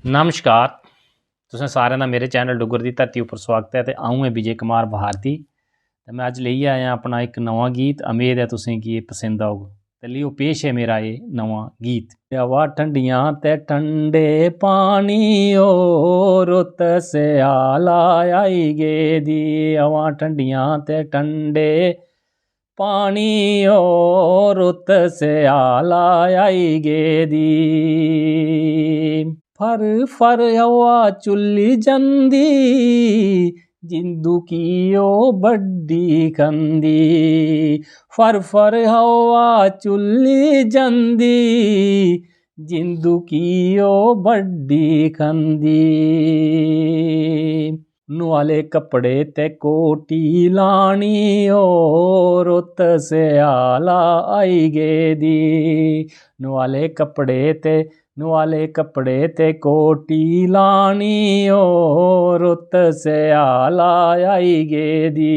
नमस्कार। तुसें सारें दा मेरे चैनल डुग्गर दी धरती उप्पर स्वागत है। ते अ'ऊं ऐ विजय कुमार भारती ते मैं अज्ज लेइयै आया अपना इक नमां गीत। उम्मीद है तुसें गी एह् पसंद औग। ते लियो पेश है मेरा एह् नमां गीत। हवा ठंडियां ते ठंडे पानी ओ रुत स्याला आई गेदी। हवा ठंडियां ते ठंडे पानी ओ रुत स्याला आई गेदी। फर फर हवा चुल्ली जंदी जिंदू की ओ बड्डी खंदी। फर फर हवा चुल्ली जंदी जिंदू की ओ बड्डी खंदी। नुआले कपड़े ते कोटी लानी ओ रुत स्याला आई गेदी। नुआले कपड़े ते कोटी लानी ओ रुत स्याला आई गेदी।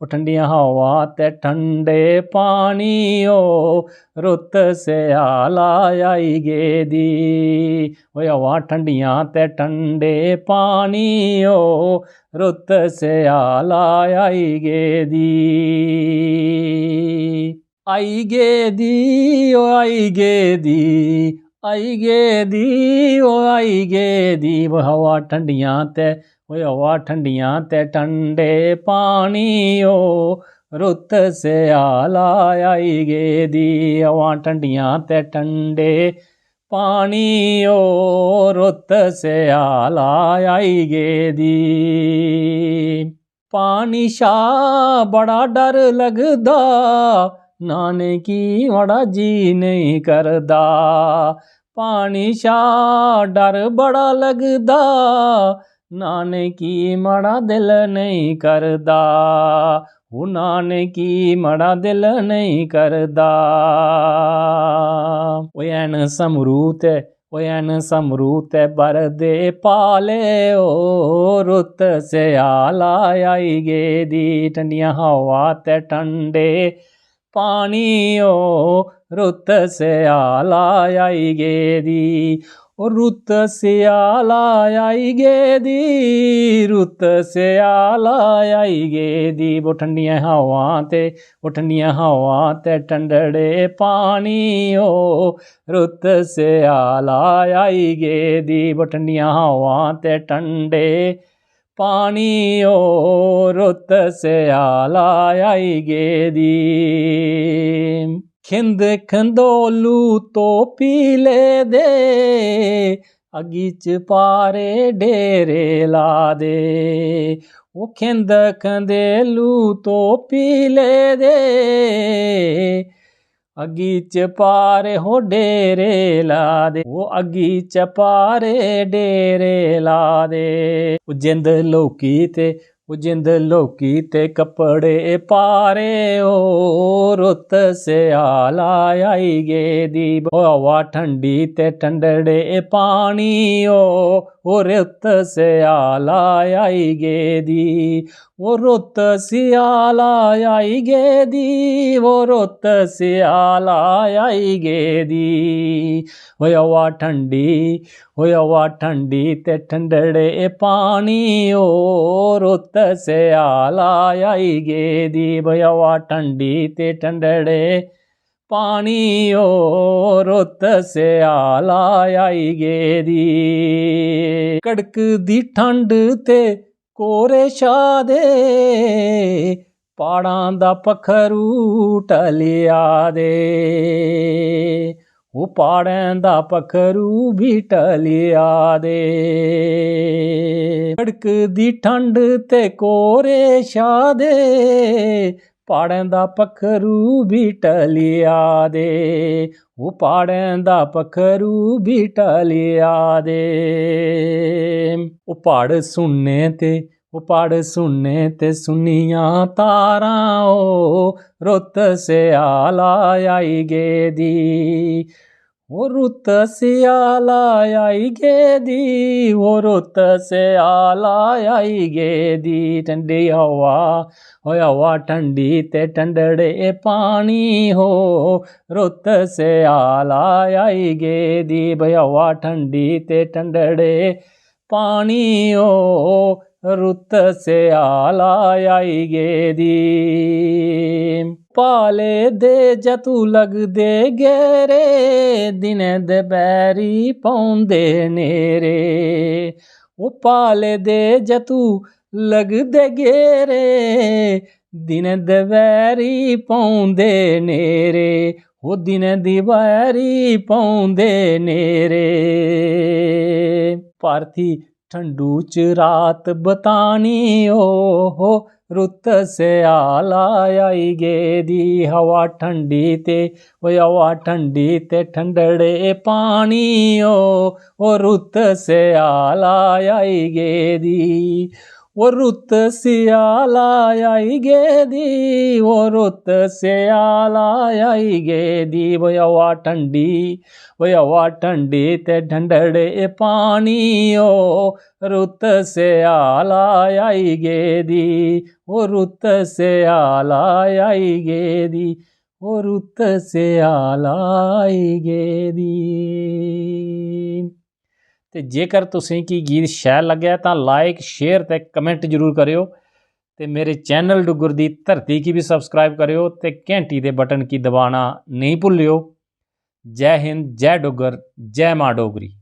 ओ ठंडियां हवा ते ठंडे पानी ओ रुत स्याला आई गेदी। ओ हवा ठंडियां ते ठंडे पानी ओ रुत स्याला आई गेदी। आई गेदी ओ आई गेदी आई गेदी ओ आई गेदी। वो हवा ठंडियां ते ठंडे पानी ओ रुत स्याला आई गेदी। हवा ठंडियां ते ठंडे पानी ओ रुत स्याला आई गेदी। पानी शा बड़ा डर लगदा नाने की बड़ा जी नहीं करदा। पानी शा डर बड़ा लगदा नाने की मड़ा दिल नहीं करदा। ओ नाने की मड़ा दिल नहीं करदा। ओ ऐन समरू ते बरदे पाले ओ रुत स्याला आई गेदी। ठंडियां हवा ते ठंडे पानी ओ रुत स्याला आई गेदी। ओ रुत स्याला आई गेदी रुत स्याला आई गेदी। वो ठंडियां हवा ते ठंडड़े पानी ओ रुत स्याला आई गेदी। वो ठंडियां हवा ते ठंडे पानी ओ रुत स्याला आई गेदी। खिंद खंदोलू तो पीले दे अग्गी च पारे डेरे ला दे। ओ खिंद खंदेलू तो पीले दे अग्गी च पारे हो डेरे ला दे। ओ अग्गी च पारे डेरे ला दे। ओ जिंद लौकी ते कपड़े पारे ओ रुत स्याला आई गेदी। ओ हवा ठंडी ते ठंडड़े पानी ओ रुत स्याला आई गेदी। ओ रुत स्याला आई गेदी वो रुत स्याला आई गेदी। ओ हवा ठंडी ते ठंडड़े पानी ओ रुत स्याला आई गेदी। हवा ठंडी ते ठंडड़े पानी ओ रुत स्याला आई गेदी। कड़कदी ठंड ते कोरे छा दे पहाड़ां दा पक्खरू टलिया दे। ओ पहाड़ें दा पक्खरू भी टलिया दे। कड़कदी ठंड ते कोरे छा दे पहाड़ें दा पक्खरू भी टलिया दे। ओ पहाड़ें दा पक्खरू भी टलिया दे। ओ पहाड़ सुनने ते सुनियां तारां ओ रुत स्याला आई गेदी। वो रुत सियाल आई गे दी, वो रुत सियाल आई गे दी, ठंडी हवा होया हवा ठंडी ते ठंडड़े पानी हो, रुत सियाल आई गे दी, भई हवा ठंडी ते ठंडड़े पानी हो, रुत सियाल आई गे दी। पाले दे जतू लग दे गेरे, दिन दपैरी पौंदे नेरे, वो पाले दे जतू लग दे गेरे, दिन दपैरी पौंदे नेरे, वो दिन दपैरी पौंदे नेरे। पार्थी ठंडू च रात बतानी हो, रुत सियाल आई गे दी, हवा ठंडी ते वो हवा ठंडी ते ठंडड़े पानी हो, रुत सियाल आई गे दी, वो रुत सियाल आई गे दी, वो रुत सियाल आई गे दी, वो हवा ठंडी ते ठंडड़े पानी हो, रुत सियाल आई गे दी, वो रुत सियाल आई गे दी, वो रुत सियाल आई गे दी। ਤੇ ਜੇਕਰ ਤੁਸੀਂ ਕੀ ਗੀਤ ਸ਼ੈਲ ਲੱਗਿਆ ਤਾਂ ਲਾਈਕ ਸ਼ੇਅਰ ਤੇ ਕਮੈਂਟ ਜ਼ਰੂਰ ਕਰਿਓ ਤੇ ਮੇਰੇ ਚੈਨਲ ਡੁੱਗਰ ਦੀ ਧਰਤੀ ਕੀ ਵੀ ਸਬਸਕ੍ਰਾइब ਕਰਿਓ ਤੇ ਘੰਟੀ ਦੇ ਬਟਨ ਕੀ ਦਬਾਣਾ ਨਹੀਂ ਭੁੱਲਿਓ। ਜੈ ਹਿੰਦ, ਜੈ ਡੁੱਗਰ, ਜੈ ਮਾਂ ਡੋਗਰੀ।